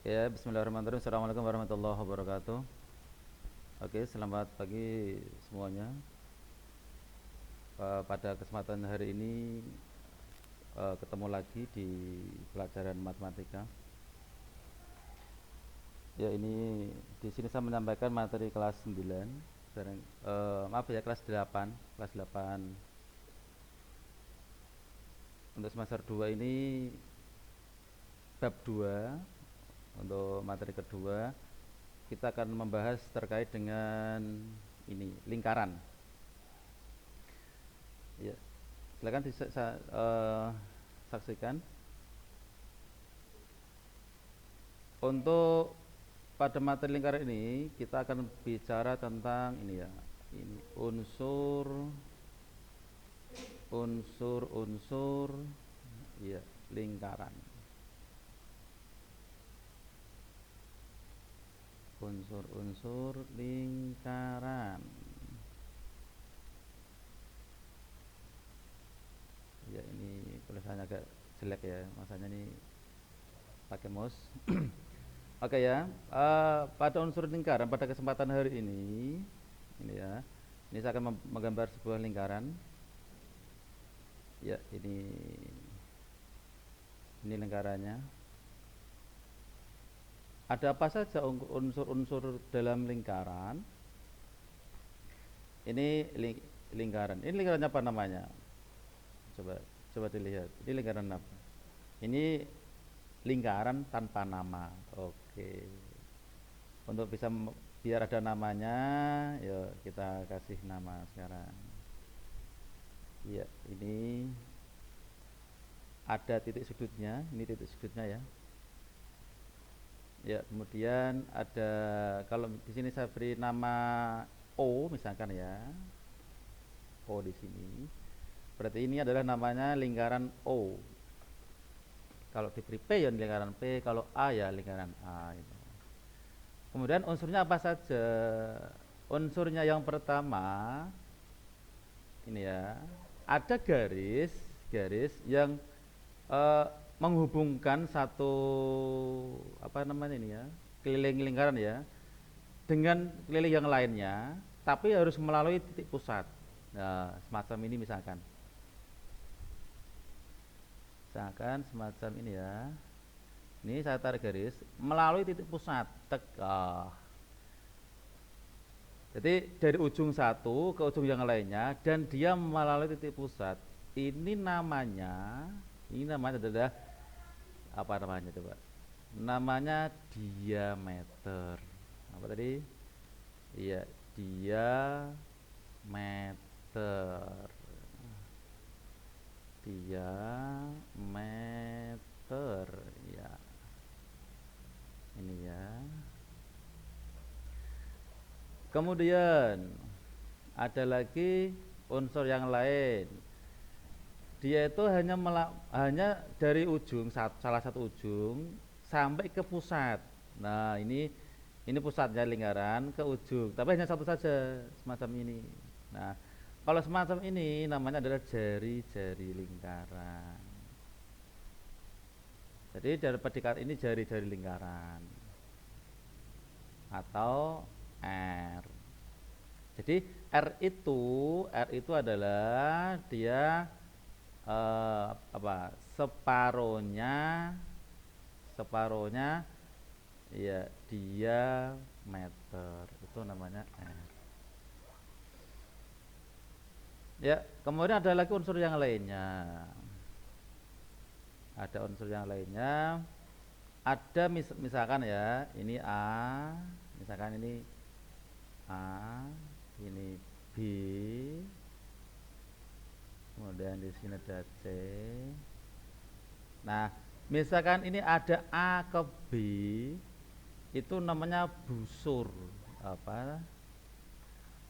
Ya, bismillahirrahmanirrahim. Assalamualaikum warahmatullahi wabarakatuh. Oke, selamat pagi semuanya. Pada kesempatan hari ini ketemu lagi di pelajaran matematika. Ya, ini di sini saya menyampaikan materi kelas 9. Maaf ya, kelas 8. Kelas 8 untuk semester 2 ini bab 2 untuk materi kedua. Kita akan membahas terkait dengan ini lingkaran. Ya, silakan saksikan. Untuk pada materi lingkaran ini kita akan bicara tentang ini ya, ini unsur ya lingkaran. Unsur-unsur lingkaran. Ya, ini tulisannya agak jelek ya, masanya ini pakai mouse. Oke ya, pada unsur lingkaran pada kesempatan hari ini ya, ini saya akan menggambar sebuah lingkaran. Ya, ini lingkarannya. Ada apa saja unsur-unsur dalam lingkaran? Ini lingkaran. Ini lingkarannya apa namanya? Coba dilihat. Ini lingkaran apa? Ini lingkaran tanpa nama. Oke. Untuk bisa biar ada namanya, yuk kita kasih nama sekarang. Ya, ini ada titik sudutnya. Ini titik sudutnya ya. Ya, kemudian ada, kalau di sini saya beri nama O misalkan ya. O di sini. Berarti ini adalah namanya lingkaran O. Kalau diberi P ya lingkaran P, kalau A ya lingkaran A gitu. Kemudian unsurnya apa saja? Unsurnya yang pertama ini ya, ada garis yang menghubungkan satu apa namanya ini ya, keliling lingkaran ya, dengan keliling yang lainnya, tapi harus melalui titik pusat. Nah, semacam ini misalkan semacam ini ya. Ini saya tarik garis melalui titik pusat. Jadi dari ujung satu ke ujung yang lainnya dan dia melalui titik pusat. Ini namanya adalah apa namanya coba? Namanya diameter. Apa tadi? Iya, diameter. Diameter ya. Ini ya. Kemudian ada lagi unsur yang lain. Dia itu hanya dari salah satu ujung sampai ke pusat. Nah, ini pusatnya lingkaran ke ujung, tapi hanya satu saja semacam ini. Nah, kalau semacam ini namanya adalah jari-jari lingkaran. Jadi dari predikat ini jari-jari lingkaran atau R. Jadi R itu adalah dia separohnya ya diameter, itu namanya R. Ya, kemudian ada lagi unsur yang lainnya. Ada misalkan ya, ini A, misalkan ini A, ini B, kemudian di sini ada C. Nah, misalkan ini ada A ke B, itu namanya busur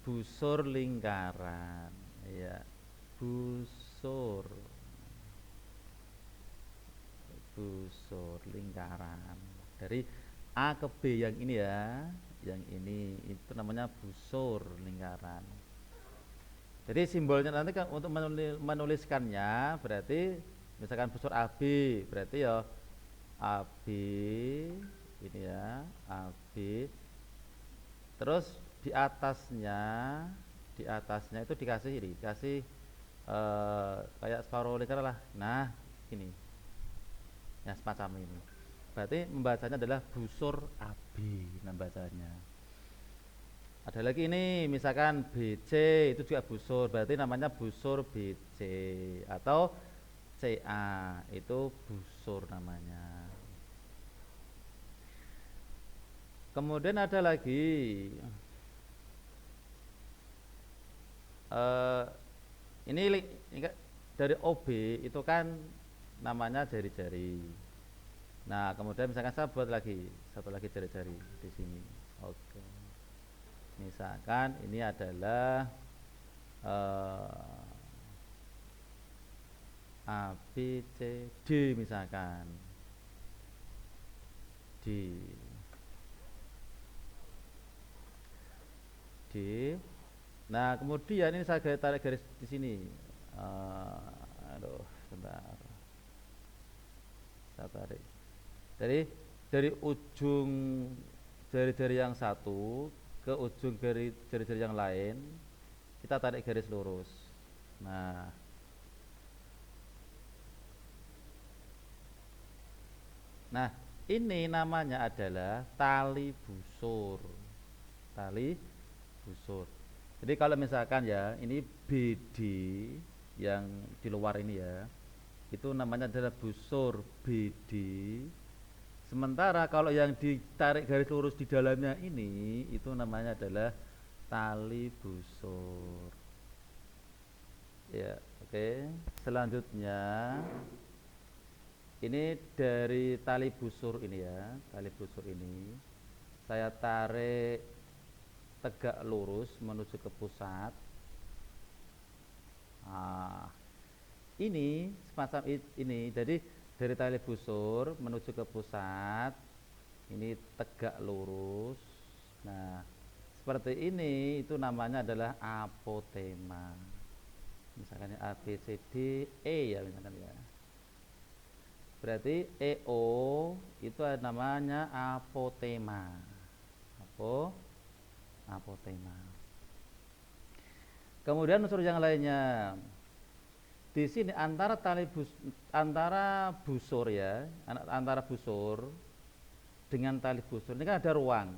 busur lingkaran ya, busur lingkaran dari A ke B yang ini ya, yang ini itu namanya busur lingkaran. Jadi simbolnya nanti kan untuk menuliskannya berarti misalkan busur AB berarti ya AB ya, AB. Terus di atasnya itu dikasih ini, dikasih kayak separuh lingkar lah. Nah, ini, ya semacam ini. Berarti membacanya adalah busur AB, nah bacanya. Ada lagi ini, misalkan BC itu juga busur, berarti namanya busur BC atau CA itu busur namanya. Kemudian ada lagi eh, ini dari OB itu kan namanya jari-jari. Nah, kemudian misalkan saya buat lagi satu lagi jari-jari di sini. Oke. Misalkan ini adalah A B C D misalkan. D D. Nah, kemudian ini saya tarik garis di sini. Aduh, sebentar. Saya tarik. Dari ujung jari-jari yang satu ke ujung jari-jari yang lain, kita tarik garis lurus. Nah, ini namanya adalah tali busur. Tali busur. Jadi kalau misalkan ya, ini BD yang di luar ini ya, itu namanya adalah busur BD. Sementara kalau yang ditarik garis lurus di dalamnya ini, itu namanya adalah tali busur. Ya, oke. Selanjutnya, ini dari tali busur ini ya, tali busur ini, saya tarik tegak lurus menuju ke pusat. Nah, ini semacam ini. Jadi dari tali busur menuju ke pusat, ini tegak lurus. Nah, seperti ini itu namanya adalah apotema. Misalkan A B C D E ya misalkan ya. Berarti EO itu namanya apotema. Apotema. Kemudian unsur yang lainnya. Di sini antara busur ya, antara busur dengan tali busur ini kan ada ruang.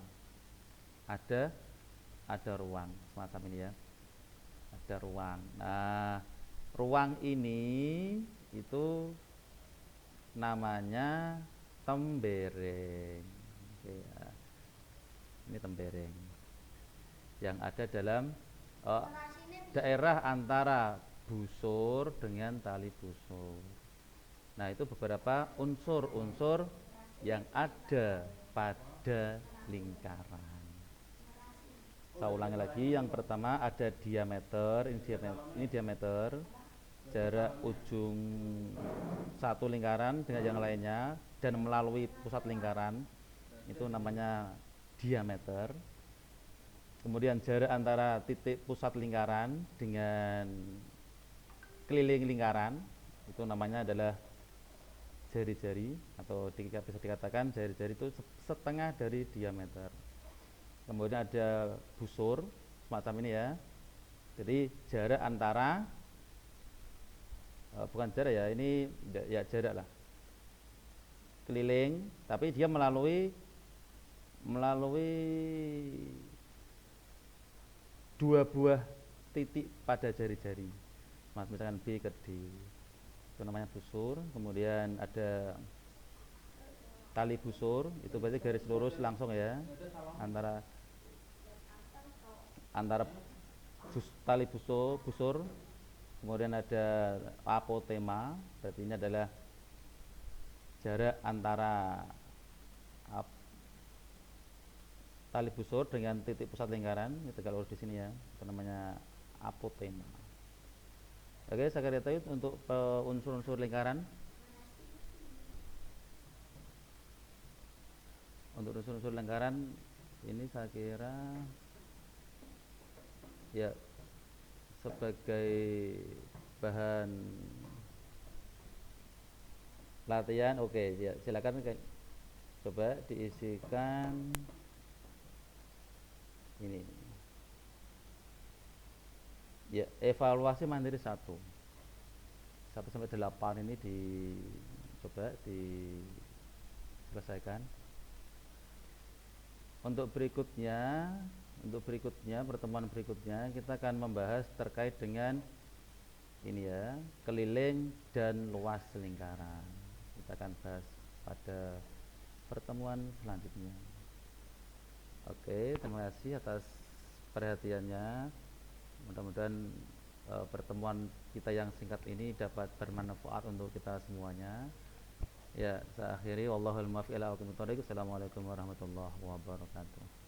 Ada ruang semacam ini ya. Ada ruang. Nah, ruang ini itu namanya tembereng. Oke, ya. Ini tembereng yang ada dalam daerah antara busur dengan tali busur. Nah, itu beberapa unsur-unsur yang ada pada lingkaran. Saya ulangi lagi, yang pertama ada diameter, ini diameter, jarak ujung satu lingkaran dengan yang lainnya dan melalui pusat lingkaran, itu namanya diameter. Kemudian jarak antara titik pusat lingkaran dengan keliling lingkaran, itu namanya adalah jari-jari, atau bisa dikatakan jari-jari itu setengah dari diameter. Kemudian ada busur semacam ini ya. Jadi jarak antara bukan jarak ya, ini ya jarak lah, keliling, tapi dia melalui dua buah titik pada jari-jari, misalkan B ke D, itu namanya busur. Kemudian ada tali busur, itu berarti garis lurus langsung ya antara tali busur. Kemudian ada apotema, berarti ini adalah jarak antara tali busur dengan titik pusat lingkaran, itu kalau di sini ya, itu namanya apotema. Oke, saya kira itu untuk unsur-unsur lingkaran. Untuk unsur-unsur lingkaran ini saya kira ya sebagai bahan latihan. Oke ya, silakan Coba diisikan ini. Ya, evaluasi mandiri 1 sampai 8 ini coba diselesaikan. Untuk berikutnya, pertemuan berikutnya kita akan membahas terkait dengan ini ya, keliling dan luas lingkaran. Kita akan bahas pada pertemuan selanjutnya. Oke, terima kasih atas perhatiannya. Mudah-mudahan pertemuan kita yang singkat ini dapat bermanfaat untuk kita semuanya. Ya, saya akhiri wallahul muwaffiq ila aqwamit thoriq. Assalamualaikum warahmatullahi wabarakatuh.